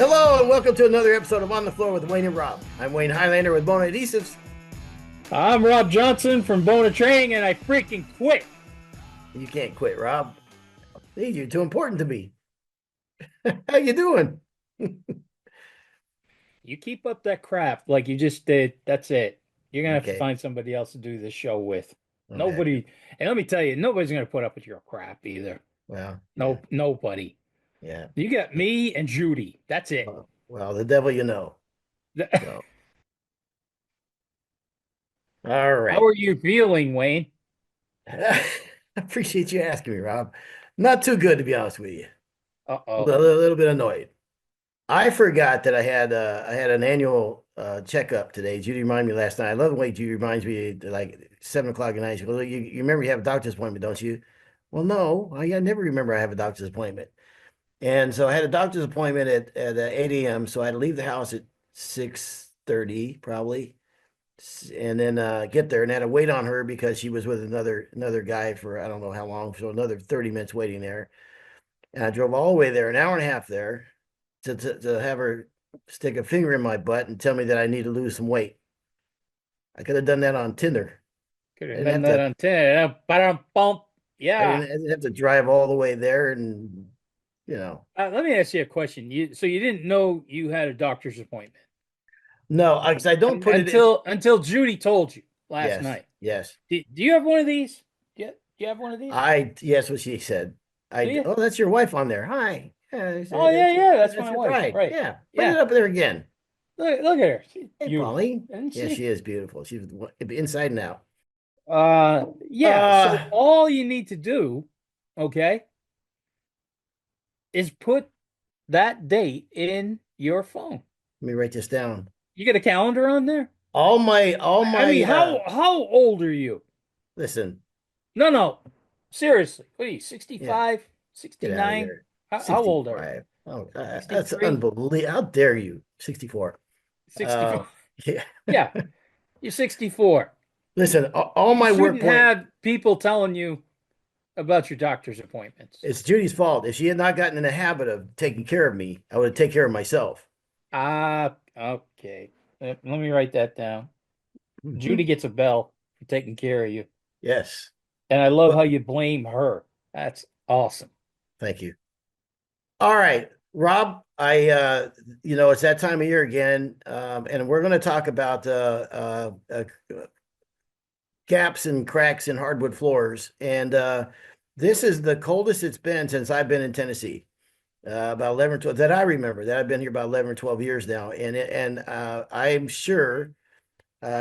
Hello and welcome to another episode of On the Floor with Wayne and Rob. I'm Wayne Highlander with Bona Adhesives. I'm Rob Johnson from Bona Training, and I freaking quit. You can't quit, Rob. Hey, you're too important to me. How you doing? You keep up that crap like you just did. That's it. You're gonna have to Okay. find somebody else to do this show with. Okay. Nobody, and let me tell you, nobody's gonna put up with your crap either. Well, yeah, No, nobody. yeah. You got me and Judy. That's it. Well, the devil you know. So, all How right. are you feeling, Wayne? I appreciate you asking me, Rob. Not too good, to be honest with you. A Uh-oh. little bit annoyed. I forgot that I had an annual checkup today. Judy reminded me last night. I love the way Judy reminds me like 7 o'clock at night. She goes, you remember you have a doctor's appointment, don't you? Well, no, I never remember I have a doctor's appointment. And so I had a doctor's appointment at 8 a.m. So I had to leave the house at 6:30 probably, and then get there and had to wait on her because she was with another guy for I don't know how long, so another 30 minutes waiting there. And I drove all the way there, an hour and a half there to have her stick a finger in my butt and tell me that I need to lose some weight. I could have done that on Tinder. Could I have didn't done have that to. on 10. Bump. I Yeah. didn't have to drive all the way there, and you know, Let me ask you a question. So you didn't know you had a doctor's appointment no, I don't put it in. until Judy told you last Yes, night. yes, Do you have one of these? Do you have one of these? yes, what she said. Do you? Oh, that's your wife on there. Hi. Yeah, Oh yeah, yeah, that's that's my your wife. bride. Right. Yeah, put it Yeah. up there again. Look at her. She's Hey, beautiful, Pauline. isn't Yeah, she she? is beautiful. She's inside and out. Yeah. So Uh, all you need to do, okay, is put that date in your phone. Let me write this down. You get a calendar on there? All I my mean, how old are you? listen, No, no. Seriously. What are you, yeah, 65, get out of 69? here. How old are you? 65. Oh, that's 63? unbelievable. How dare you? 64. 64. Yeah. Yeah, you're 64. Listen, all You my work shouldn't point, have people telling you about your doctor's appointments. it's Judy's fault. If she had not gotten in the habit of taking care of me, I would take care of myself. Okay. Let me write that down. Judy Mhm. gets a bell for taking care of you. Yes. And I love Well, how you blame her. That's awesome. thank you. All right, Rob, it's that time of year again, and we're going to talk about gaps and cracks in hardwood floors. And this is the coldest it's been since I've been in Tennessee. About 11 or 12 that I remember that I've been here about 11 or 12 years now. And I'm sure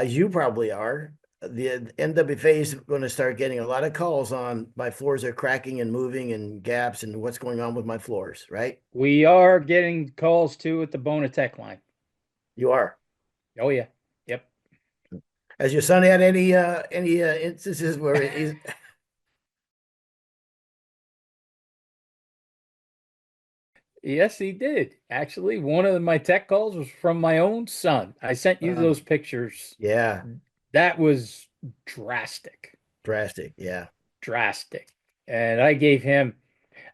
you probably are. The NWFA is going to start getting a lot of calls on my floors are cracking and moving and gaps and what's going on with my floors, right? We are getting calls too at the Bonatech line. You are. Oh yeah. Yep. Has your son had any instances where he's Yes, he did. Actually, one of my tech calls was from my own son. I sent you uh, those pictures. yeah, That was drastic. drastic. Yeah. Drastic. And I gave him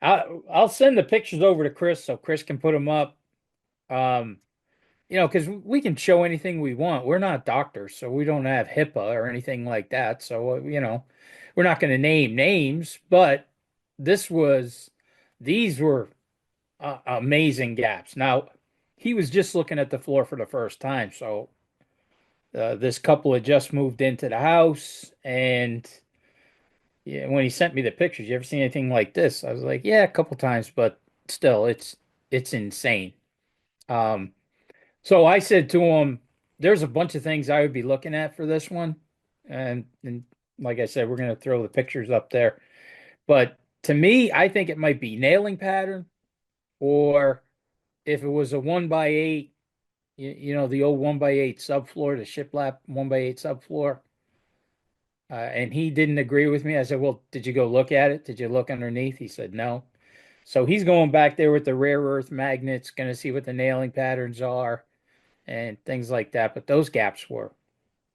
I'll send the pictures over to Chris so Chris can put them up. Um, because we can show anything we want. We're not doctors, so we don't have HIPAA or anything like that. So, we're not going to name names, but this was, these were amazing gaps. Now, he was just looking at the floor for the first time. So, this couple had just moved into the house. And yeah, when he sent me the pictures, you ever seen anything like this? I was like, yeah, a couple times, but still, it's insane. Um, So I said to him, there's a bunch of things I would be looking at for this one. And like I said, we're going to throw the pictures up there. But to me, I think it might be nailing pattern, or if it was a 1x8, the old 1x8 subfloor, the shiplap 1x8 subfloor. And he didn't agree with me. I said, well, did you go look at it? Did you look underneath? He said, no. So he's going back there with the rare earth magnets, going to see what the nailing patterns are and things like that. But those gaps were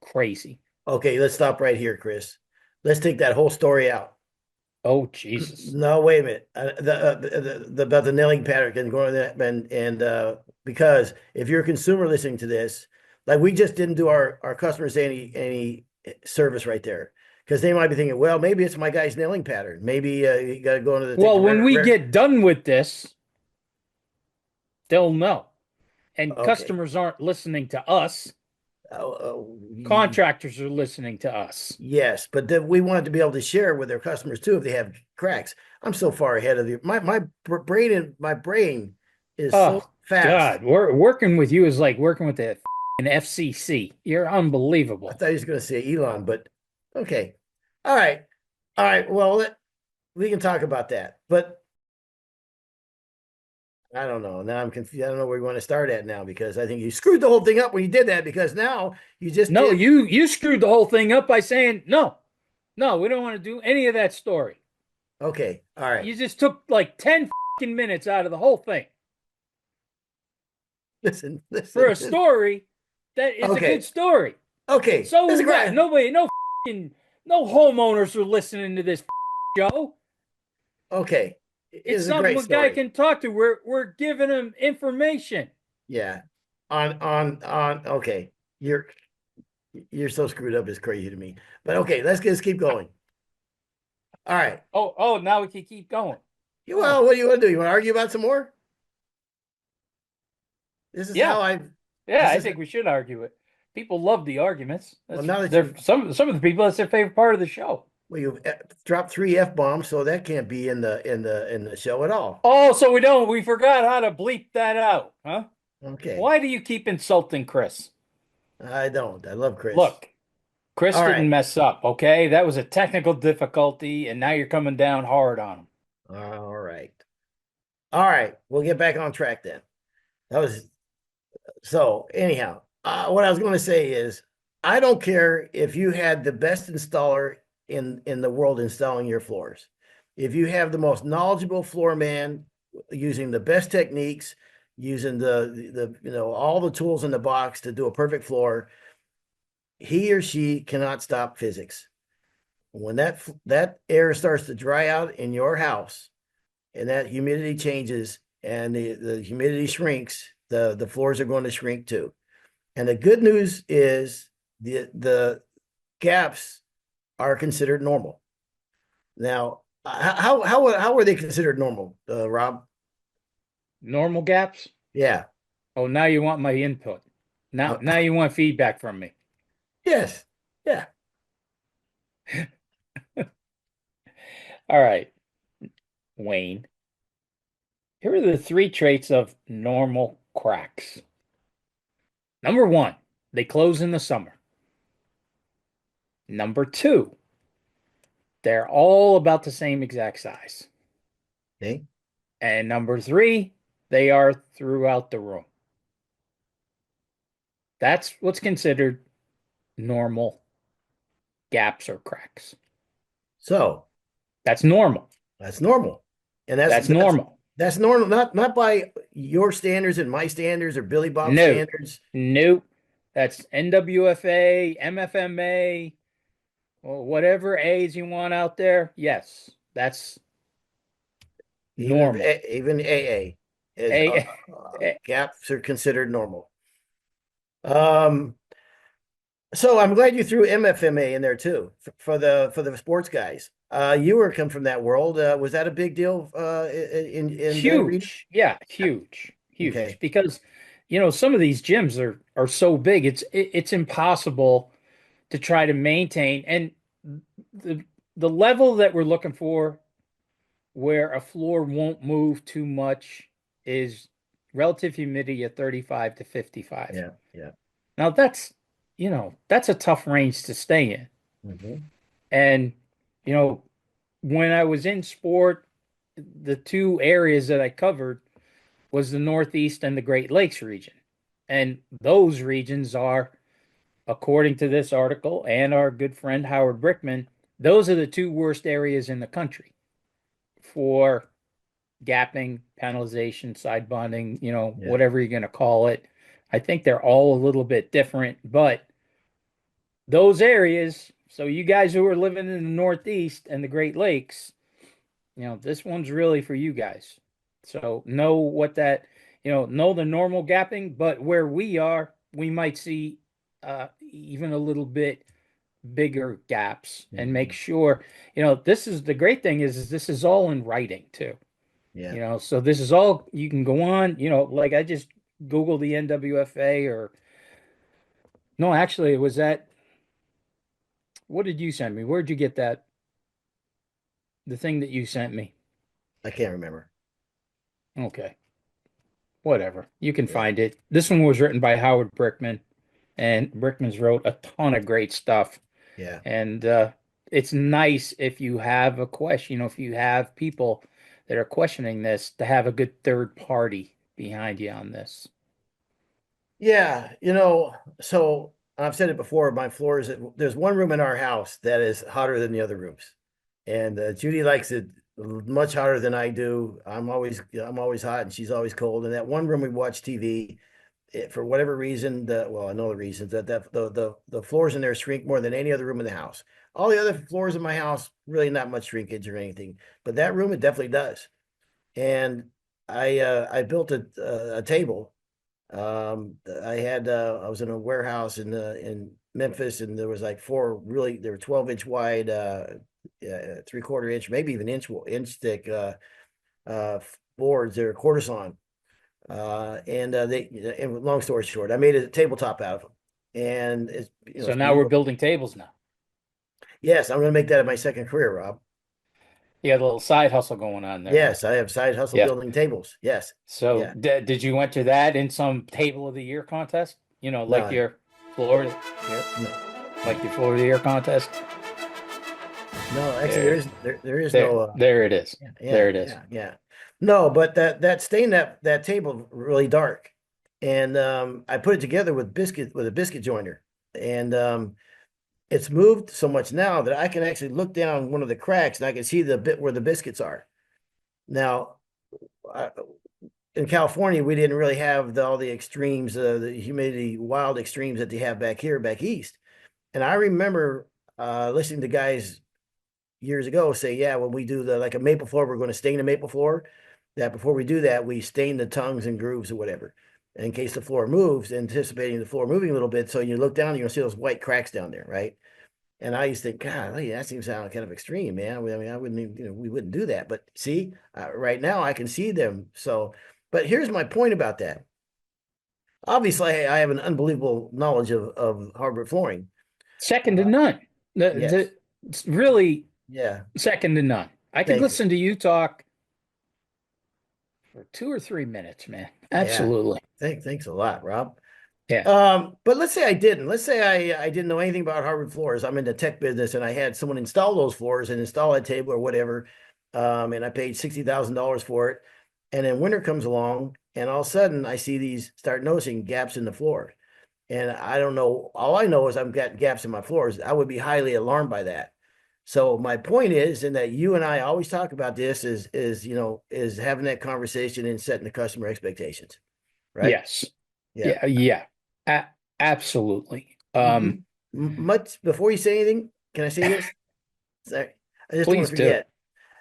crazy. Okay, let's stop right here, Chris. Let's take that whole story out. Oh, Jesus. No, wait a minute. The about the nailing pattern can go on that and because if you're a consumer listening to this, like we just didn't do our customers any service right there because they might be thinking, well, maybe it's my guy's nailing pattern. Maybe you got to go into the take Well, the when rare, we rare. get done with this, they'll know. And Okay. customers aren't listening to us. Ye- Contractors are listening to us. yes, but then we wanted to be able to share with their customers too if they have cracks. I'm so far ahead of you. My brain is so Oh, fast. God. We're working with you is like working with the FCC. You're I unbelievable. thought he was going to say Elon, but okay. All right. All right. Well, we can talk about that, but I don't know. Now I'm confused. I don't know where we want to start at now because I think you screwed the whole thing up when you did that because now you just No, did. you screwed the whole thing up by saying no. No, we don't want to do any of that story. Okay. All right. You just took like 10 minutes out of the whole thing Listen, for listen. a story that is a good Okay. story. Okay. So That's a what? great. Nobody, no homeowners are listening to this show. Okay. It's It's a something great a guy story. can talk to. We're giving him information. Yeah. On. Okay. You're so screwed up. It's crazy to me. But okay, let's keep going. All right. Oh, now we can keep going. Oh, Well, what do you want to do? You want to argue about some more? This is yeah, how I. yeah. This I is think we should argue it. People love the arguments. well. That's Now that they're you some of the people. That's their favorite part of the show. well, you dropped three f bombs, so that can't be in the show at all. Oh, so we forgot how to bleep that out, huh? Okay, Why do you keep insulting Chris? I don't. I love Chris. Look, Chris All didn't right, mess up, okay? That was a technical difficulty, and now you're coming down hard on him. all right, all right. We'll get back on track then. That was so. Anyhow, what I was going to say is, I don't care if you had the best installer in the world installing your floors. If you have the most knowledgeable floor man using the best techniques, using the all the tools in the box to do a perfect floor, he or she cannot stop physics. When that air starts to dry out in your house and that humidity changes and the humidity shrinks, the floors are going to shrink too. And the good news is the gaps are considered normal. Now, how are they considered normal, Rob? Normal gaps? Yeah. Oh, now you want my input. Now you want feedback from me. Yes. Yeah. All right, Wayne. Here are the three traits of normal cracks. Number one, they close in the summer. Number two, they're all about the same exact size. Okay. And number three, they are throughout the room. That's what's considered normal gaps or cracks. So That's normal. that's normal, and that's That's that's normal. that's normal. Not by your standards and my standards or Billy Bob's No, standards. nope. That's NWFA, MFMA, or whatever A's you want out there. Yes, that's normal. Even AA is A, gaps are considered normal. Um, so I'm glad you threw MFMA in there too for the sports guys. You were come from that world. Was that a big deal in that region? huge. Yeah, huge, huge. Okay. Because some of these gyms are so big, it's impossible to try to maintain. And the the level that we're looking for, where a floor won't move too much, is relative humidity of 35 to 55. Yeah. Yeah. Now that's a tough range to stay in. Hmm. And you know, when I was in sport, the two areas that I covered was the Northeast and the Great Lakes region. And those regions are, according to this article and our good friend Howard Brickman, those are the two worst areas in the country for gapping, panelization, side bonding, Yeah. whatever you're going to call it. I think they're all a little bit different, but those areas, so you guys who are living in the Northeast and the Great Lakes, This one's really for you guys. So know what that, know the normal gapping, but where we are, we might see even a little bit bigger gaps and make Mhm. sure, this is the great thing is this is all in writing too. Yeah, So this is all you can go on, like I just Googled the NWFA or no, actually it was that, what did you send me? Where'd you get that? The thing that you sent me. I can't remember. Okay. Whatever. You can Yeah, find it. This one was written by Howard Brickman, and Brickman's wrote a ton of great stuff. yeah. And it's nice if you have a question, if you have people that are questioning this, to have a good third party behind you on this. Yeah, so I've said it before, my floors, there's one room in our house that is hotter than the other rooms. And Judy likes it much hotter than I do. I'm always hot and she's always cold. And that one room we watch TV, for whatever reason, well, I know the reasons that the floors in there shrink more than any other room in the house. All the other floors in my house, really not much shrinkage or anything, but that room it definitely does. And I built a table. I was in a warehouse in Memphis, and there was like there were 12-inch wide, 3/4 inch, maybe even inch thick uh boards. They're quarter sawn. And long story short, I made a tabletop out of them. And So it's now we're beautiful. building tables now. Yes, I'm gonna make that my second career, Rob. You got a little side hustle going on there, huh? Yes, I have side hustle Yeah. building tables. Yes. So Yeah. did you enter that in some table of the year contest? Like No, your Florida, your, no, like your Florida year contest? no, actually There, there is there, no there it is. yeah, There yeah, it is. yeah, yeah. No, but that stained that table really dark. And I put it together with a biscuit joiner. And it's moved so much now that I can actually look down one of the cracks and I can see the bit where the biscuits are. Now, I, in California, we didn't really have all the extremes, the humidity, wild extremes that they have back east. And I remember listening to guys years ago say, yeah, when we do like a maple floor, we're going to stain the maple floor. That before we do that, we stain the tongues and grooves or whatever, in case the floor moves, anticipating the floor moving a little bit. So you look down, you're gonna see those white cracks down there, right? And I used to think, God, that seems sound kind of extreme, man. I mean, I wouldn't, we wouldn't do that. But see, right now I can see them. So, but here's my point about that. Obviously, I have an unbelievable knowledge of hardwood flooring. Second to Uh, none. yes, It's really yeah. second to none. I could Thank you. listen to you talk for 2 or 3 minutes, man. Yeah, Absolutely. thanks a lot, Rob. Yeah. But let's say I didn't. Let's say I didn't know anything about hardwood floors. I'm in the tech business, and I had someone install those floors and install a table or whatever. And I paid $60,000 for it. And then winter comes along, and all of a sudden I see these start noticing gaps in the floor. And I don't know. All I know is I've got gaps in my floors. I would be highly alarmed by that. So my point is, and that you and I always talk about this, is having that conversation and setting the customer expectations, right? Yes. Yeah. Yeah. Yeah. A Absolutely. Much before you say anything, can I say this? Sorry, I just don't want Please to do. forget.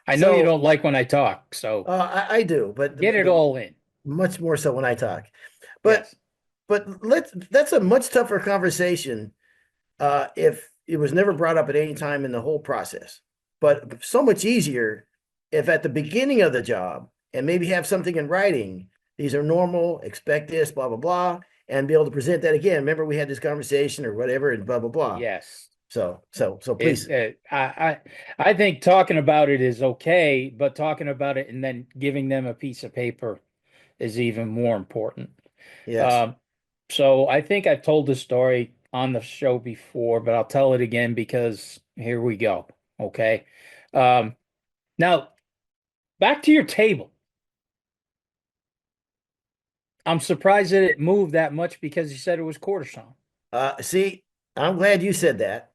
I know you So don't like when I talk, so I do, get it all in. much more so when I talk. But Yes. that's a much tougher conversation if it was never brought up at any time in the whole process. But so much easier if at the beginning of the job and maybe have something in writing. These are normal, expect this, blah, blah, blah, and be able to present that again. Remember, we had this conversation or whatever, and blah, blah, blah. Yes. So It, please. I think talking about it is okay, but talking about it and then giving them a piece of paper is even more important. Yes. Um, so I think I've told this story on the show before, but I'll tell it again because here we go. Okay. Um, Now back to your table. I'm surprised that it moved that much because you said it was quarter sawn. See, I'm glad you said that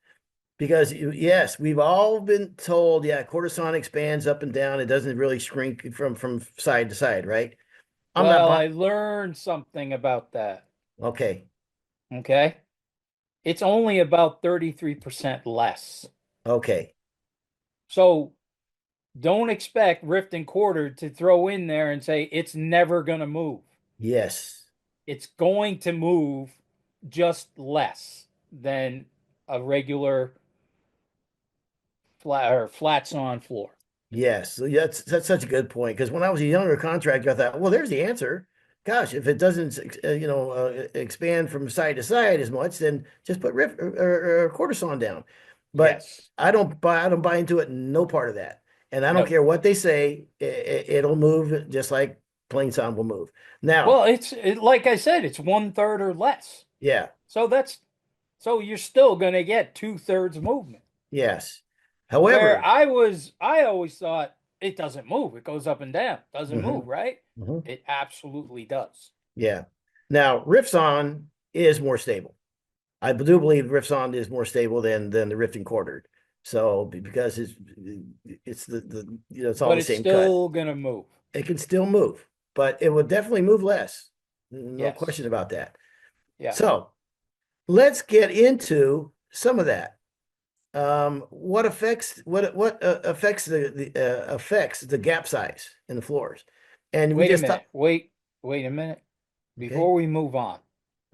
because yes, we've all been told, yeah, cortisone expands up and down. It doesn't really shrink from side to side, right? I'm not Well, buying. I learned something about that. Okay. Okay. It's only about 33% less. Okay. So Don't expect rift and quartered to throw in there and say it's never going to move. Yes. It's going to move just less than a regular flat or flats on floor. Yes, so that's such a good point because when I was a younger contractor, I thought, well, there's the answer. Gosh, if it doesn't, expand from side to side as much, then just put riff or quarter sawn down. But Yes. I don't buy into it. No part of that, and I don't No. care what they say. It'll move just like plain sawn will move. Now, Well, like I said, it's 1/3 or less. yeah, So so you're still going to get 2/3 movement. yes. Where However, I always thought it doesn't move. It goes up and down. Doesn't move, mhm, right? mhm, It absolutely does. yeah. Now, riff sawn is more stable. I do believe Rifson is more stable than the Rifting quartered. So because it's the it's all But the it's same cut. still going to move. It can still move, but it would definitely move less. No question Yes. about that. Yeah. So let's get into some of that. What affects the affects the gap size in the floors? And we Wait a just thought, minute. Wait a minute. okay, Before we move on,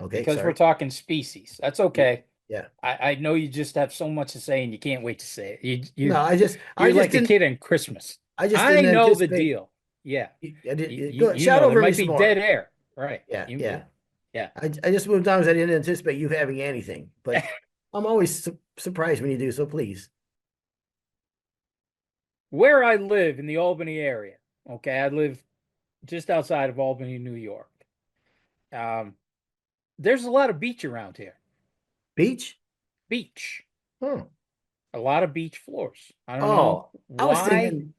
okay, because we're sorry. talking species. That's okay. Yeah. I know you just have so much to say and you can't wait to say it. No, I You're just like a didn't kid on Christmas. I just I didn't know the anticipate. deal. Yeah. Go You shout know there over me might some be dead more. air. Right. Yeah, yeah. Yeah. I just moved on because I didn't anticipate you having anything, but I'm always surprised when you do. So please. Where I live in the Albany area. Okay, I live just outside of Albany, New York. Um, there's a lot of beach around here. Beach? Beach. Oh, A lot of beach floors. I don't know oh, I was why. thinking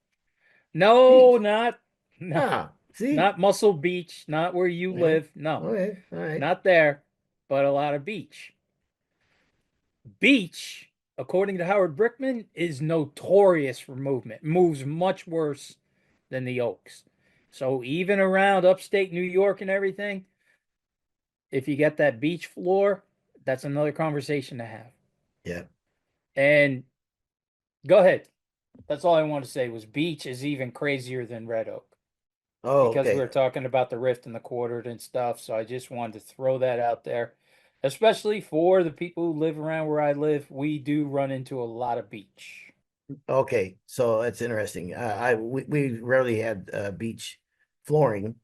No, beach. not no, Ah, see? not Muscle Beach, not where you Yeah. live. No, Okay, all right. not there, but a lot of beach. Beach, according to Howard Brickman, is notorious for movement. Moves much worse than the Oaks. So even around upstate New York and everything, if you get that beach floor, that's another conversation to have. Yeah. And go ahead. That's all I want to say was beach is even crazier than red oak Oh, because we okay. were talking about the rift and the quartered and stuff. So I just wanted to throw that out there, especially for the people who live around where I live. We do run into a lot of beach. Okay. So that's interesting. We rarely had beach flooring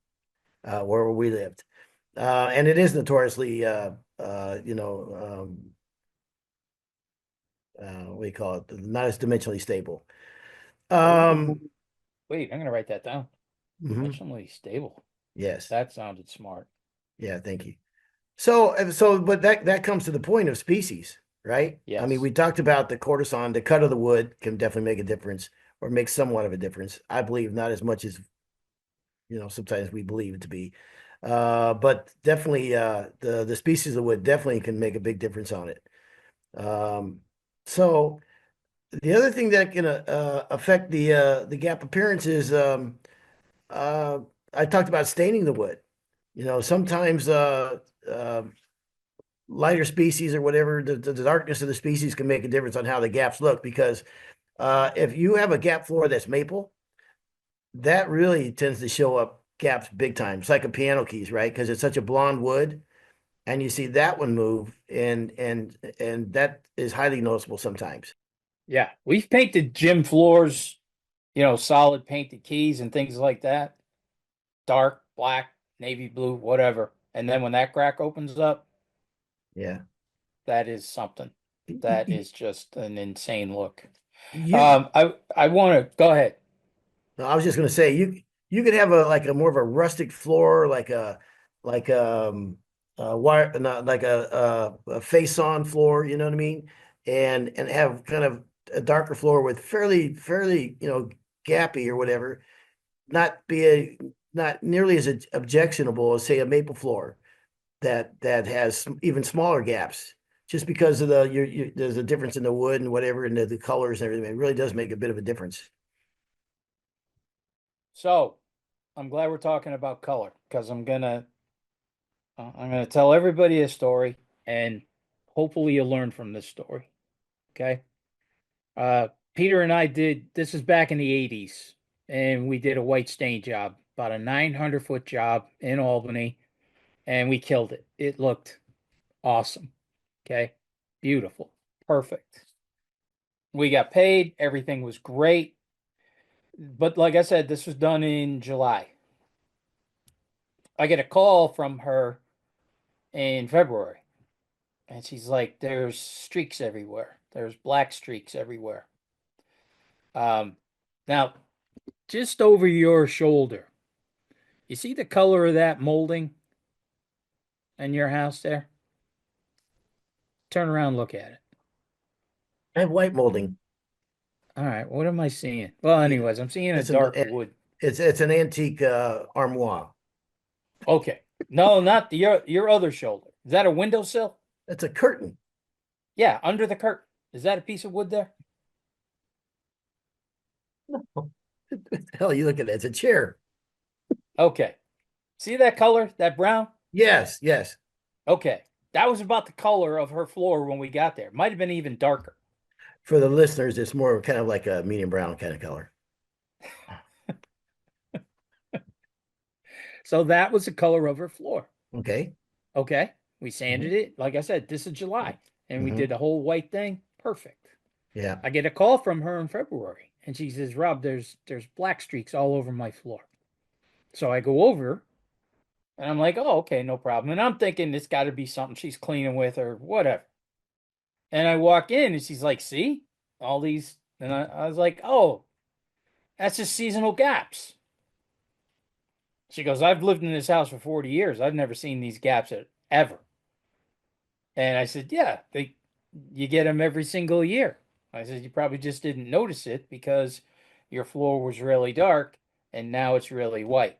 where we lived. And it is notoriously what do you call it? Not as dimensionally stable. Ooh, Um, wait, I'm gonna write that down. mhm. Dimensionally stable. Yes. That sounded smart. Yeah, thank you. But that comes to the point of species, right? I mean, Yes. we talked about the cortisone, the cut of the wood can definitely make a difference or make somewhat of a difference. I believe not as much as, sometimes we believe it to be. But definitely the species of wood definitely can make a big difference on it. Um, so the other thing that can affect the gap appearance is uh, I talked about staining the wood. Sometimes lighter species or whatever, the darkness of the species can make a difference on how the gaps look because if you have a gap floor that's maple, that really tends to show up gaps big time. It's like a piano keys, right? Because it's such a blonde wood, and you see that one move, and that is highly noticeable sometimes. Yeah. We've painted gym floors, solid painted keys and things like that. Dark, black, navy blue, whatever. And then when that crack opens up, Yeah. that is something. That is just an insane look. You, I want to go ahead. No, I was just gonna say you could have a like a more of a rustic floor, like wire, not like a face-on floor, you know what I mean? And have kind of a darker floor with fairly gappy or whatever, not nearly as objectionable as say a maple floor that has even smaller gaps. Just because of there's a difference in the wood and whatever and the colors and everything. It really does make a bit of a difference. So I'm glad we're talking about color because I'm gonna tell everybody a story and hopefully you'll learn from this story. Okay. Peter and I did this is back in the 80s, and we did a white stain job, about a 900-foot job in Albany, and we killed it. It looked awesome. Okay. Beautiful. Perfect. We got paid, everything was great. But like I said, this was done in July. I get a call from her in February, and she's like, there's streaks everywhere. There's black streaks everywhere. Um, Now, just over your shoulder, you see the color of that molding in your house there? Turn around, look at it. I have white molding. All right, what am I seeing? Well, Yeah, anyways, I'm seeing a it's an dark wood. it's an antique armoire. Okay. No, not your other shoulder. Is that a windowsill? It's a curtain. Yeah, under the curtain. Is that a piece of wood there? Hell, you look at it. It's a chair. Okay. See that color, that brown? Yes, yes. Okay. That was about the color of her floor when we got there. Might have been even darker. For the listeners, it's more kind of like a medium brown kind of color. So that was the color of her floor. Okay. Okay. We Hmm. sanded it. Like I said, this is July. And we did Hmm. the whole white thing. Perfect. Yeah. I get a call from her in February and she says, Rob, there's black streaks all over my floor. So I go over and I'm like, oh, okay, no problem. And I'm thinking it's got to be something she's cleaning with or whatever. And I walk in and she's like, see all these. And I was like, oh, that's just seasonal gaps. She goes, I've lived in this house for 40 years. I've never seen these gaps ever. And I said, yeah, you get them every single year. I said, you probably just didn't notice it because your floor was really dark and now it's really white.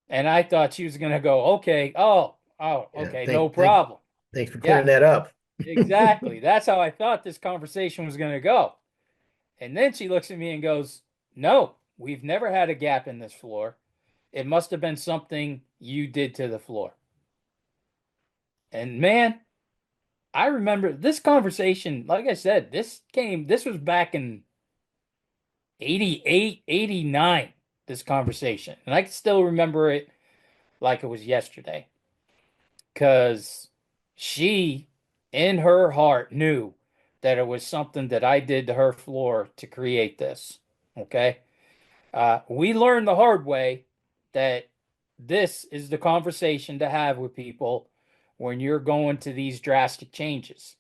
And I thought she was going to go, okay, Yeah. okay, no problem. Thanks for Yeah, clearing that up. exactly. That's how I thought this conversation was going to go. And then she looks at me and goes, no, we've never had a gap in this floor. It must have been something you did to the floor. And man, I remember this conversation, like I said, this was back in 88, 89. This conversation. And I can still remember it like it was yesterday because she, in her heart, knew that it was something that I did to her floor to create this. Okay. We learned the hard way that this is the conversation to have with people when you're going to these drastic changes.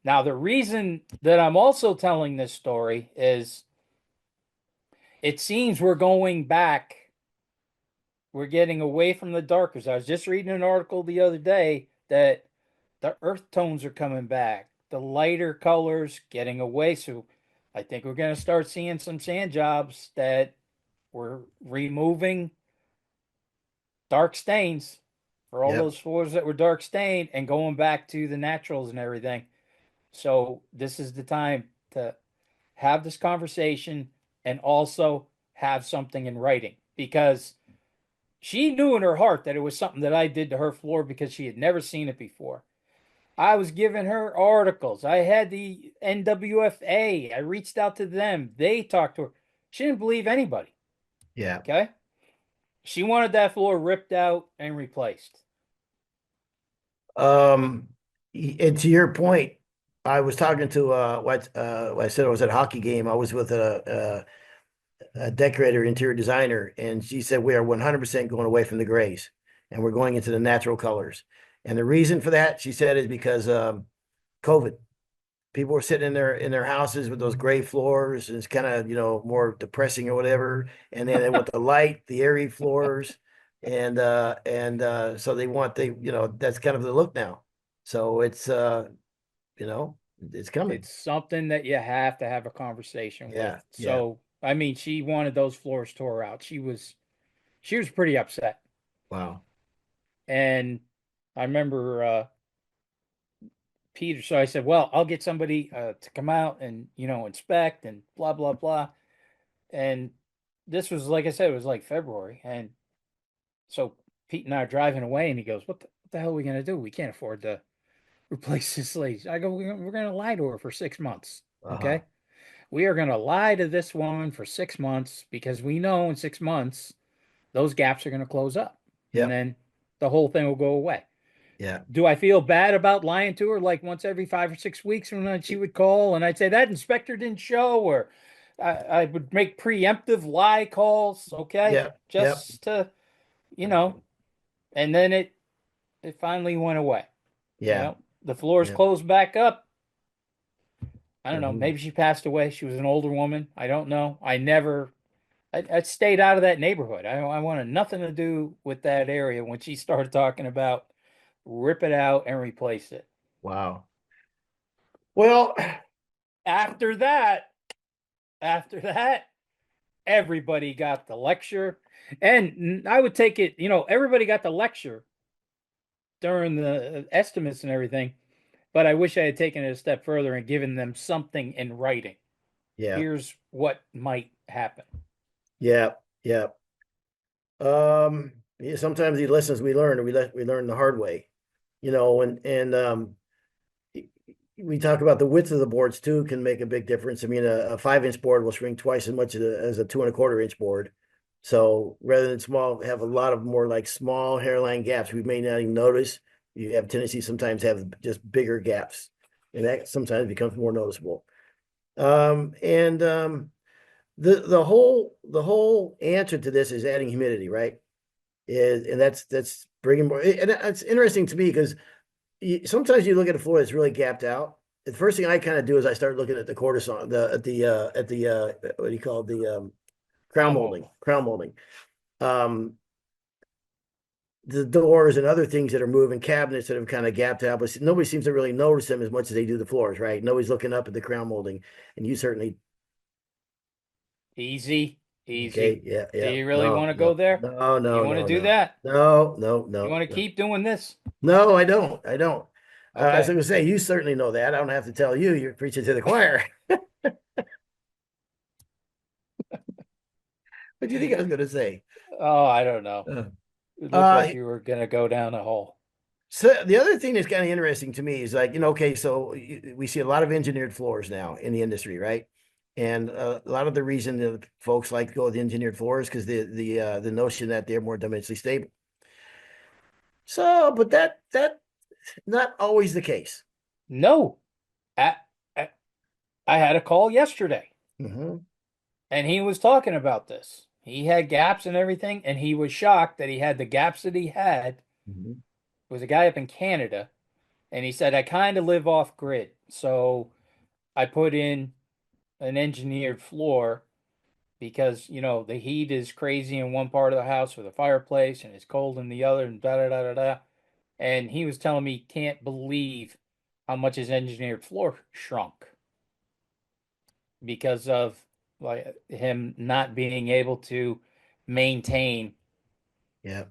Now, the reason that I'm also telling this story is it seems we're going back, we're getting away from the darkers. I was just reading an article the other day that the earth tones are coming back, the lighter colors getting away. So I think we're going to start seeing some sand jobs that we're removing dark stains for all Yep. those floors that were dark stained and going back to the naturals and everything. So this is the time to have this conversation and also have something in writing because she knew in her heart that it was something that I did to her floor because she had never seen it before. I was giving her articles. I had the NWFA. I reached out to them. They talked to her. She didn't believe anybody. Yeah. Okay. She wanted that floor ripped out and replaced. Um, and to your point, I was talking to I said I was at a hockey game. I was with a decorator, interior designer, and she said we are 100% going away from the grays and we're going into the natural colors. And the reason for that, she said, is because COVID. People were sitting in their houses with those gray floors, and it's kind of, more depressing or whatever. And then they want the light, the airy floors, and so that's kind of the look now. So you know, it's coming. It's something that you have to have a conversation with. Yeah, yeah. So, I mean, she wanted those floors tore out. She was pretty upset. Wow. And I remember Peter. So I said, well, I'll get somebody to come out and, inspect and blah, blah, blah. And this was, like I said, it was like February. And so Pete and I are driving away and he goes, what the hell are we going to do? We can't afford to replace this lady. I go, we're going to lie to her for 6 months. Uh-huh. Okay. We are going to lie to this woman for 6 months because we know in 6 months those gaps are going to close up and Yep. then the whole thing will go away. Yeah. Do I feel bad about lying to her like once every 5 or 6 weeks when she would call and I'd say that inspector didn't show, or I would make preemptive lie calls, okay, Yep. Yep. just to, you know, and then it finally went away. Yeah. The floors Yep. closed back up. I don't know. Mhm. Maybe she passed away. She was an older woman. I don't know. I stayed out of that neighborhood. I wanted nothing to do with that area when she started talking about rip it out and replace it. Wow. Well, After that, after that, everybody got the lecture. And I would take it, everybody got the lecture during the estimates and everything, but I wish I had taken it a step further and given them something in writing. yeah. Here's what might happen. Yeah. Yeah. Yeah, sometimes the lessons we learn, we learn the hard way, and we talk about the width of the boards too can make a big difference. I mean, a 5 inch board will shrink twice as much as a 2.25 inch board. So rather than small, have a lot of more like small hairline gaps we may not even notice. You have tendency sometimes have just bigger gaps, and that sometimes becomes more noticeable. And the whole answer to this is adding humidity, right? And that's bringing more. And it's interesting to me because sometimes you look at a floor that's really gapped out. The first thing I kind of do is I start looking at the cortisone, the what do you call it? The crown Crown molding, molding. crown molding. Um, the doors and other things that are moving, cabinets that have kind of gapped out, but nobody seems to really notice them as much as they do the floors, right? Nobody's looking up at the crown molding, and you certainly. Easy, Okay, easy. yeah, Do yeah, you really no, want to go no, there? no, You no, want to no, do no, that? no, no, You no, want to no. keep doing this? No, I don't. I don't. As I Okay. was say, you certainly know that. I don't have to tell you. You're preaching to the choir. What do you think I was going to say? Oh, I don't know. Uh, It looked uh, like you were gonna go down a hole. so the other thing that's kind of interesting to me is like, okay, so we see a lot of engineered floors now in the industry, right? And a lot of the reason that folks like to go with engineered floors because the notion that they're more dimensionally stable. So, but that not always the case. No, I, I, I had a call yesterday, Hmm. and he was talking about this. He had gaps and everything, and he was shocked that he had the gaps that he had. It Hmm. was a guy up in Canada, and he said, I kind of live off grid, so I put in an engineered floor because the heat is crazy in one part of the house with a fireplace and it's cold in the other and da da da da da. And he was telling me he can't believe how much his engineered floor shrunk because of like him not being able to maintain, Yeah.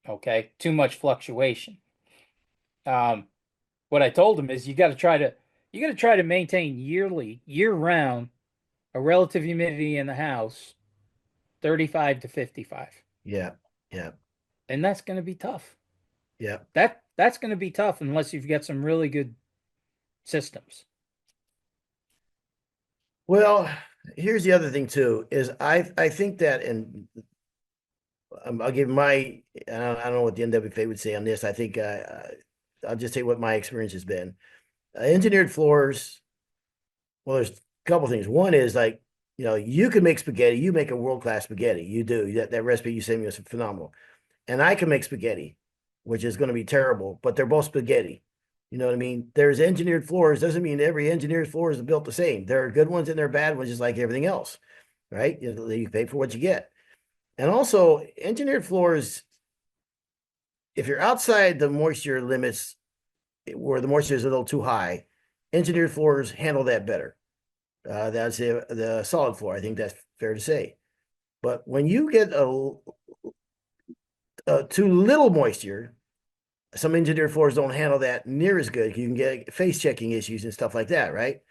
okay, too much fluctuation. Um, what I told him is you got to try to maintain yearly, year round, a relative humidity in the house 35 to 55. Yeah. Yeah. And that's going to be tough. Yeah. That's going to be tough unless you've got some really good systems. Well, here's the other thing too, is I think that, and I'll give I don't know what the NWFA would say on this. I think I'll just say what my experience has been. Engineered floors, well, there's a couple things. One is like, you can make spaghetti. You make a world-class spaghetti. You do. That recipe you sent me was phenomenal. And I can make spaghetti, which is going to be terrible, but they're both spaghetti. You know what I mean? There's engineered floors. Doesn't mean every engineered floor is built the same. There are good ones and there are bad ones, just like everything else, right? You pay for what you get. And also, engineered floors, if you're outside the moisture limits where the moisture is a little too high, engineered floors handle that better. That's the solid floor. I think that's fair to say. But when you get too little moisture, some engineered floors don't handle that near as good. You can get face checking issues and stuff like that, right? And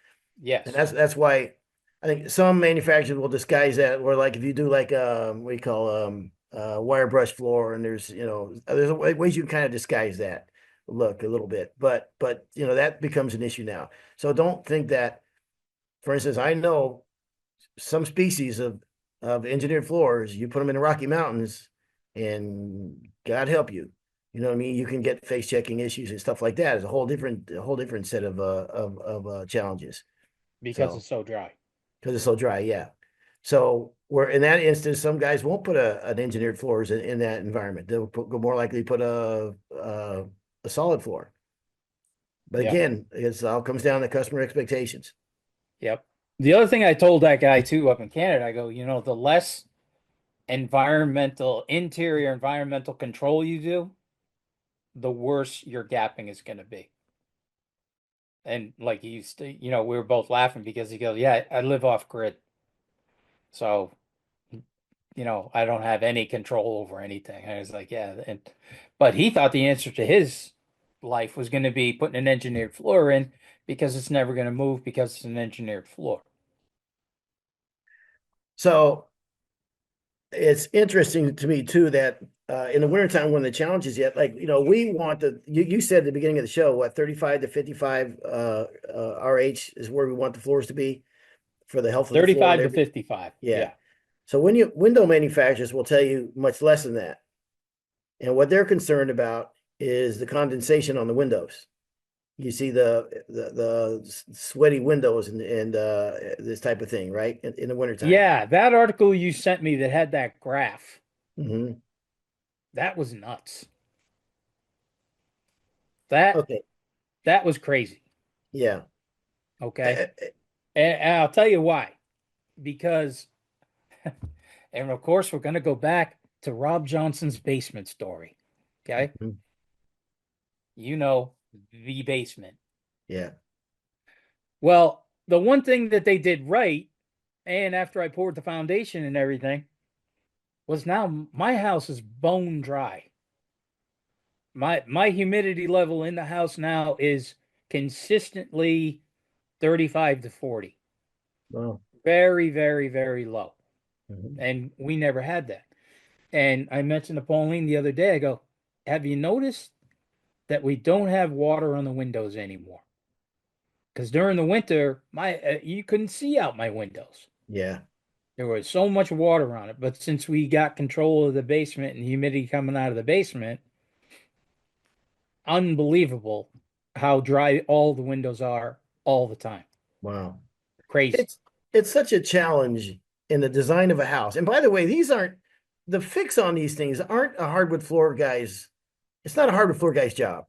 Yes. that's why I think some manufacturers will disguise that, or like if you do like what do you call wire brush floor, and there's ways you can kind of disguise that look a little bit, but that becomes an issue now. So don't think that for instance, I know some species of engineered floors, you put them in the Rocky Mountains, and God help you. You know what I mean? You can get face checking issues and stuff like that. It's a whole different set of challenges. because So it's so dry. because it's so dry, yeah. So where in that instance, some guys won't put an engineered floors in that environment. They'll go more likely put a solid floor. But Yep. again, it all comes down to customer expectations. Yep. The other thing I told that guy too up in Canada, I go, the less interior environmental control you do, the worse your gapping is going to be. And like we were both laughing because he goes, yeah, I live off grid. So, I don't have any control over anything. And I was like, yeah. But he thought the answer to his life was going to be putting an engineered floor in because it's never going to move because it's an engineered floor. So it's interesting to me too that in the wintertime when the challenge is yet, like, we want you said at the beginning of the show, what, 35 to 55 RH is where we want the floors to be for the health of the floor and 35 to everything. 55. Yeah. Yeah. So when window manufacturers will tell you much less than that. And what they're concerned about is the condensation on the windows. You see the sweaty windows and this type of thing, right? In the wintertime. Yeah, that article you sent me that had that graph, Mm-hmm. that was nuts. That Okay. that was crazy. Yeah. Okay. And I'll tell you why. Because, and of course, we're going to go back to Rob Johnson's basement story. Okay. Mhm. You know, the basement. Yeah. Well, the one thing that they did right, and after I poured the foundation and everything, was now my house is bone dry. My humidity level in the house now is consistently 35 to 40. Well. Very, very, very low. Mhm. And we never had that. And I mentioned to Pauline the other day, I go, have you noticed that we don't have water on the windows anymore? Because during the winter, you couldn't see out my windows. Yeah. There was so much water on it. But since we got control of the basement and humidity coming out of the basement, unbelievable how dry all the windows are all the time. Wow. Crazy. It's it's such a challenge in the design of a house. And by the way, these aren't the fix on these things aren't a hardwood floor guy's. It's not a hardwood floor guy's job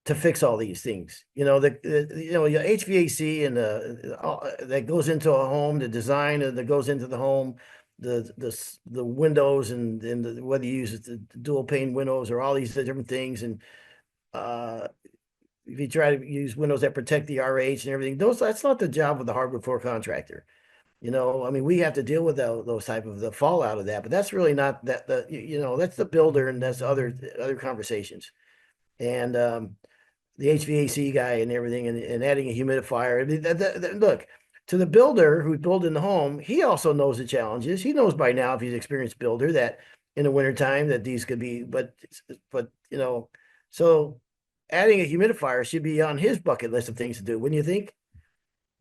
to fix all these things. Your HVAC and that goes into a home, the design that goes into the home, the windows and whether you use the dual pane windows or all these different things, and uh, if you try to use windows that protect the RH and everything, that's not the job of the hardwood floor contractor. I mean, we have to deal with those type of the fallout of that, but that's really not that that's the builder and that's other conversations. And the HVAC guy and everything, and adding a humidifier. I mean, look, to the builder who's building the home, he also knows the challenges. He knows by now, if he's an experienced builder, that in the wintertime that these could be, but so adding a humidifier should be on his bucket list of things to do, wouldn't you think?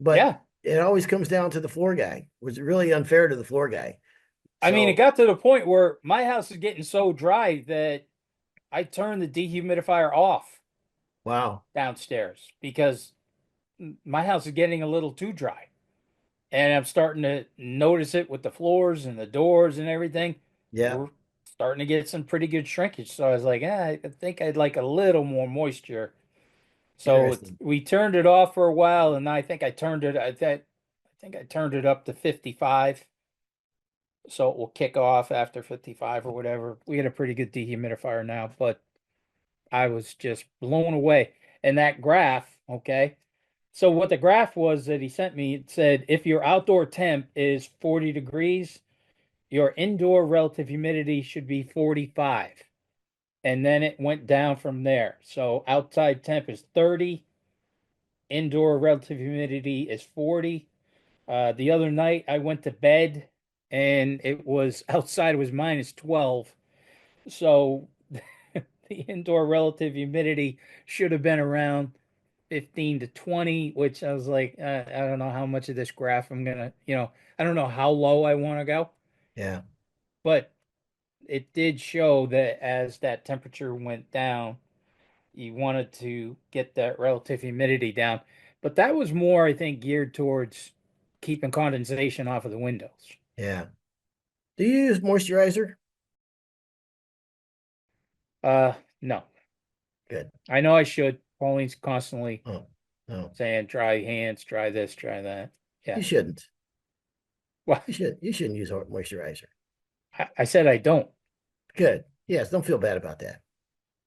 But Yeah. it always comes down to the floor guy, which is really unfair to the floor guy. I mean, it So, got to the point where my house is getting so dry that I turned the dehumidifier off wow. downstairs because my house is getting a little too dry. And I'm starting to notice it with the floors and the doors and everything. Yeah. We're starting to get some pretty good shrinkage. So I was like, I think I'd like a little more moisture. So Interesting. we turned it off for a while, and I think I turned it up to 55. So it will kick off after 55 or whatever. We had a pretty good dehumidifier now, but I was just blown away. And that graph, okay. So what the graph was that he sent me, it said if your outdoor temp is 40 degrees, your indoor relative humidity should be 45. And then it went down from there. So outside temp is 30, indoor relative humidity is 40. The other night I went to bed and it was outside was minus 12. So the indoor relative humidity should have been around 15 to 20, which I was like, I don't know how much of this graph I'm gonna, I don't know how low I want to go, Yeah. but it did show that as that temperature went down, you wanted to get that relative humidity down. But that was more, I think, geared towards keeping condensation off of the windows. Yeah. Do you use moisturizer? No, Good. I know I should. Pauline's constantly Oh, no. saying, dry hands, try this, try that. You Yeah. shouldn't. Well, You shouldn't use moisturizer. I said I don't. Good. Yes, don't feel bad about that.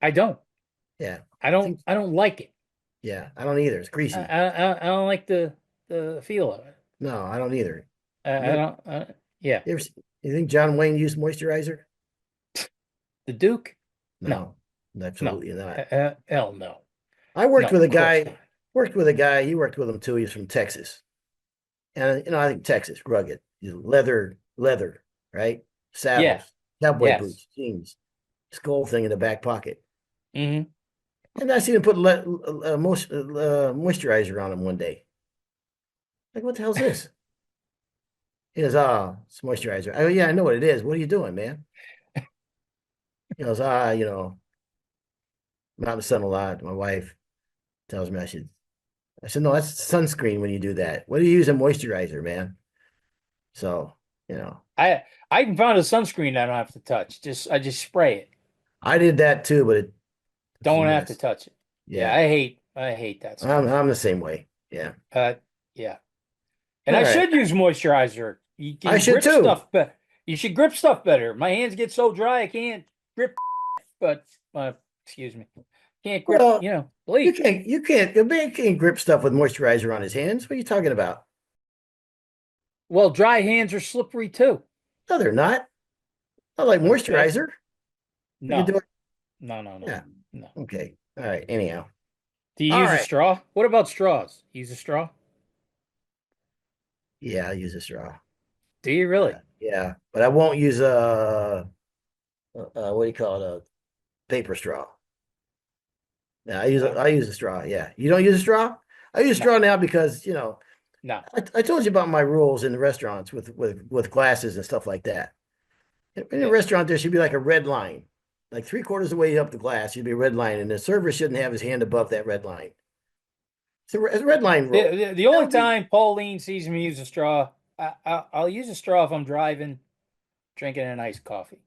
I don't. Yeah. I I don't. think I don't like it. yeah, I don't either. It's greasy. I don't like the feel of it. No, I don't either. I You, don't. Yeah, you ever you think John Wayne used moisturizer? the Duke. No, No, no. absolutely not. Hell no. I No, of course not. worked with a guy, you worked with him too. He's from Texas. And I think Texas, rugged, leather, right? Yeah. Saddles, cowboy Yes. boots, jeans, skull thing in the back pocket. Hmm. And I seen him put moisturizer on him one day. Like, what the hell's this? He goes, it's moisturizer. I go, yeah, I know what it is. What are you doing, man? He goes, I'm out in the sun a lot. My wife tells me I should. I said, no, that's sunscreen when you do that. What do you use a moisturizer, man? So, you know, I I even found a sunscreen I don't have to touch. I just spray it. I did that too, but it's a Don't have to mess. touch it. Yeah, Yeah, I hate that stuff. I'm the same way. Yeah. Yeah. And All I right. should use moisturizer. You I can should grip too. stuff better. You should grip stuff better. My hands get so dry I can't grip, but excuse me, can't grip. Well, Bleach. a man can't grip stuff with moisturizer on his hands. What are you talking about? Well, dry hands are slippery too. No, they're not. Not like Okay. moisturizer. We can do No, it. no, no, no, Yeah. no. Okay. All right. Anyhow. Do you All use a right. straw? What about straws? Use a straw? Yeah, I use a straw. Do you really? Yeah, but I won't use what do you call it? A paper straw. Yeah, I use a straw. Yeah. You don't use a straw? I use a No, straw now because, no. I told you about my rules in the restaurants with glasses and stuff like that. In a Yeah. restaurant, there should be like a red line. Like three-quarters of the way up the glass, should be a red line, and the server shouldn't have his hand above that red line. It's a red line rule. The That only would be time Pauline sees me use a straw, I'll use a straw if I'm driving, drinking a nice coffee.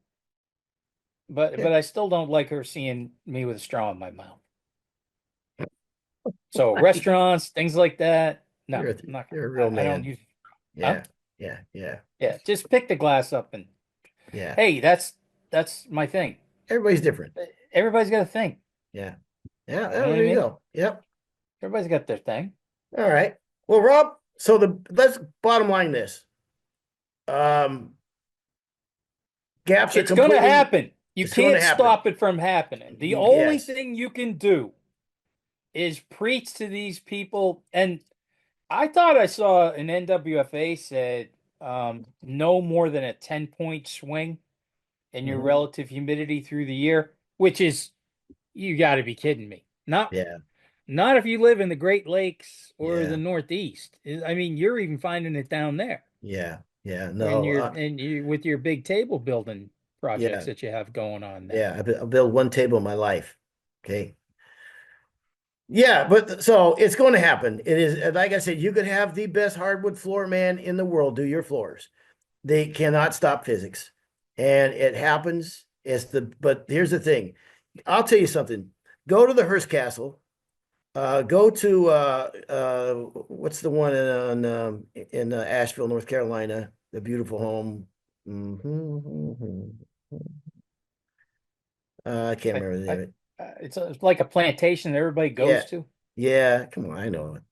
yeah. But I still don't like her seeing me with a straw in my mouth. So restaurants, things like that, no, You're a, I'm not. you're a real I don't man. use. Huh? Yeah, yeah, Yeah, just pick the glass up and yeah. hey, that's my thing. Everybody's different. Everybody's got a thing. Yeah, yeah. You know Oh, what I there you mean? go. Yep. Everybody's got their thing. All right. Well, Rob. So let's bottom line this. Um, gaps are It's going to completely. happen. You It's going to can't happen. stop it from happening. The only Yes. thing you can do is preach to these people. And I thought I saw an NWFA said no more than a 10-point swing in your Mhm. relative humidity through the year, which is, you got to be kidding me. Yeah. Not if you live in the Great Lakes or the Yeah. Northeast. I mean, you're even finding it down there Yeah. Yeah. when No. you're and you with your big table building projects Yeah. that you have going on there. Yeah. I'll build one table in my life. Okay. Yeah, but so it's going to happen. It is like I said, you could have the best hardwood floor man in the world do your floors. They cannot stop physics. And it happens. But here's the thing. I'll tell you something. Go to the Hearst Castle. Go to what's the one in Asheville, North Carolina, the beautiful home. Mhm. I can't I, remember the name I, of it. it's like a plantation that everybody Yeah, goes to. yeah. Come on, I know it.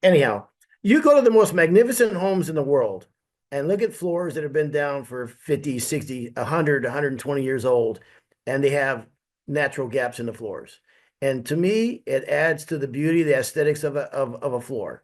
Anyhow, you go to the most magnificent homes in the world and look at floors that have been down for 50, 60, 100, 120 years old, and they have natural gaps in the floors. And to me, it adds to the beauty, the aesthetics of a floor.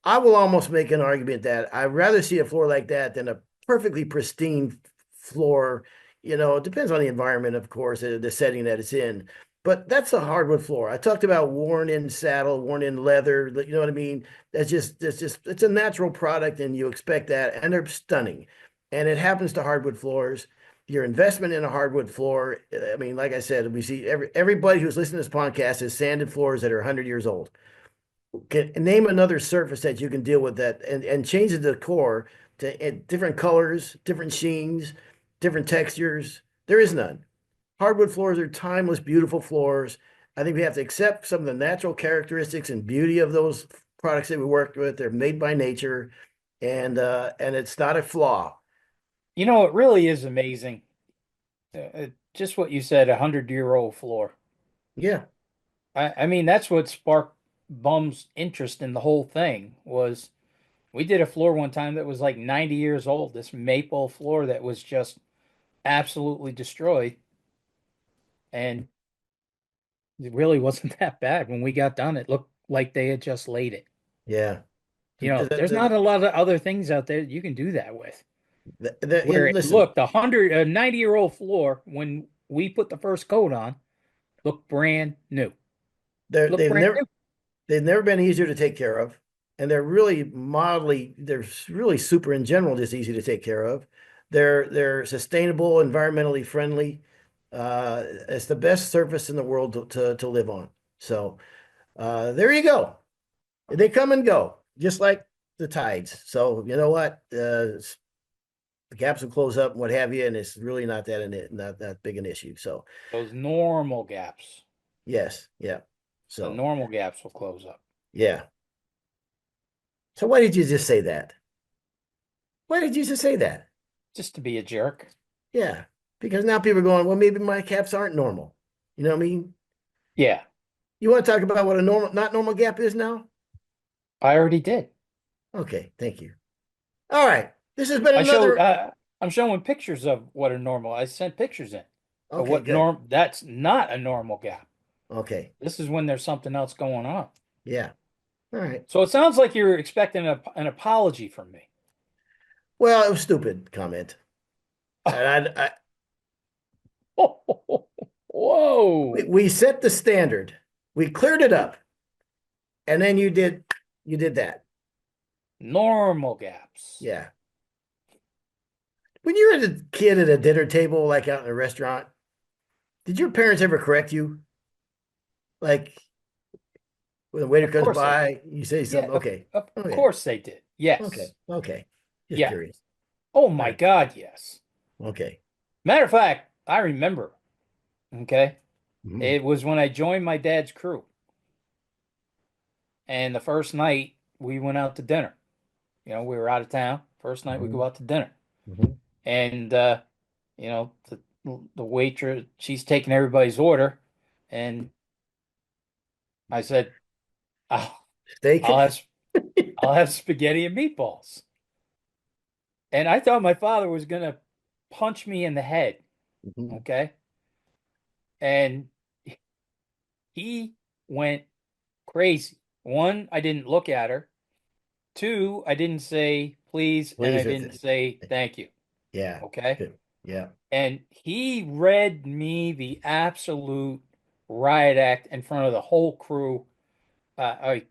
I will almost make an argument that I'd rather see a floor like that than a perfectly pristine floor. It depends on the environment, of course, the setting that it's in. but that's a hardwood floor. I talked about worn in saddle, worn in leather. You know what I mean? That's just it's a natural product, and you expect that, and they're stunning. And it happens to hardwood floors. Your investment in a hardwood floor, I mean, like I said, we see everybody who's listening to this podcast has sanded floors that are 100 years old. Can name another surface that you can deal with that and change the decor to different colors, different sheens, different textures. There is none. Hardwood floors are timeless, beautiful floors. I think we have to accept some of the natural characteristics and beauty of those products that we worked with. They're made by nature, and it's not a flaw. You know, it really is amazing. Just what you said, 100-year-old floor. Yeah, I mean, that's what sparked Bum's interest in the whole thing was we did a floor one time that was like 90 years old, this maple floor that was just absolutely destroyed. And it really wasn't that bad. When we got done, it looked like they had just laid it. yeah. You know, there's not a lot of other things out there you can do that with. Where And it listen, looked a 90-year-old floor when we put the first coat on looked brand new. they're, Looked they've brand never new. they've never been easier to take care of, and they're really super in general, just easy to take care of. They're sustainable, environmentally friendly. It's the best surface in the world to live on. So there you go. They come and go, just like the tides. So you know what? The gaps will close up and what have you, and it's really not that big an issue. So Those normal gaps. yes, yeah. The So normal gaps will close up. yeah. So why did you just say that? Why did you just say that? Just to be a jerk. Yeah, because now people are going, well, maybe my caps aren't normal. You know what I mean? Yeah, You want to talk about what a not normal gap is now? I already did. Okay, thank you. All right, this has been I showed another. I'm showing pictures of what are normal. I sent pictures in of Okay, what good. norm that's not a normal gap. Okay, This is when there's something else going on. yeah. All right. So it sounds like you're expecting an apology from me. Well, it was stupid comment, and Whoa. we set the standard. We cleared it up, and then you did that. Normal gaps. Yeah. When you were a kid at a dinner table, like out in a restaurant, did your parents ever correct you? Like when the waiter Of comes course they did. by, you say Yeah, something. Okay, of okay, course they did. okay, Yes. okay. Just Yeah. curious. Oh All my right. God, yes. Okay. Matter of fact, I remember. Okay. Mhm. It was when I joined my dad's crew. And the first night we went out to dinner. You know, we were out of town. First night we go Mhm. out to dinner. Mhm. And you know, the waitress, she's taking everybody's order. And I said, I'll, Steak. I'll have I'll have spaghetti and meatballs. And I thought my father was gonna punch me in the head. Mhm. Okay. And he went crazy. One, I didn't look at her. Two, I didn't say please, and I Please. didn't say thank you. Yeah. Okay. Good. Yeah. And he read me the absolute riot act in front of the whole crew. I would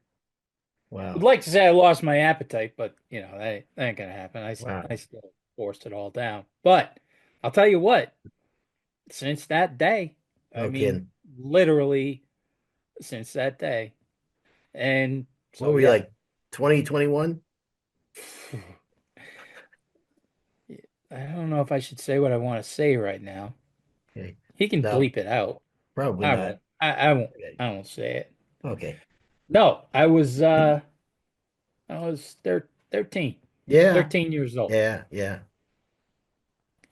Wow. like to say I lost my appetite, but you know, that ain't gonna happen. Wow. I still forced it all down. But I'll tell you what, since that day, I No mean, kidding. literally since that day. And What so, were you yeah, like? 2021? I don't know if I should say what I want to say right now. Okay. He can No, bleep it out. probably I not. won't. I won't. Okay. I won't say it. Okay. No, I was 13. Yeah. 13 years old. Yeah. Yeah.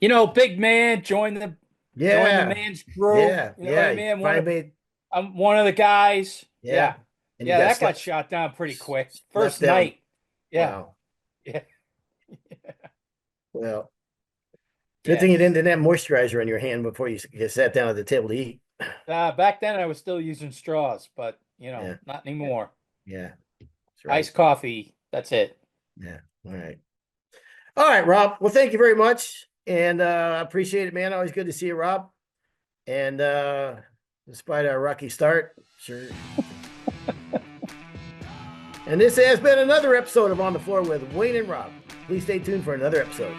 You know, big man, join the Yeah. man's crew. Yeah. You know what I Yeah. mean? Finally made. I'm one of the guys. Yeah. Yeah. And you Yeah, got that got shot down pretty quick. slept First down. night. Yeah. Wow. Yeah. Well, good thing you Yes. didn't have moisturizer on your hand before you sat down at the table to eat. Back then I was still using straws, but Yeah. not Yeah. anymore. Yeah. That's right. Iced coffee. That's it. Yeah. All right. All right, Rob. Well, thank you very much. And I appreciate it, man. Always good to see you, Rob. And despite our rocky start. Sure. And this has been another episode of On the Floor with Wayne and Rob. Please stay tuned for another episode.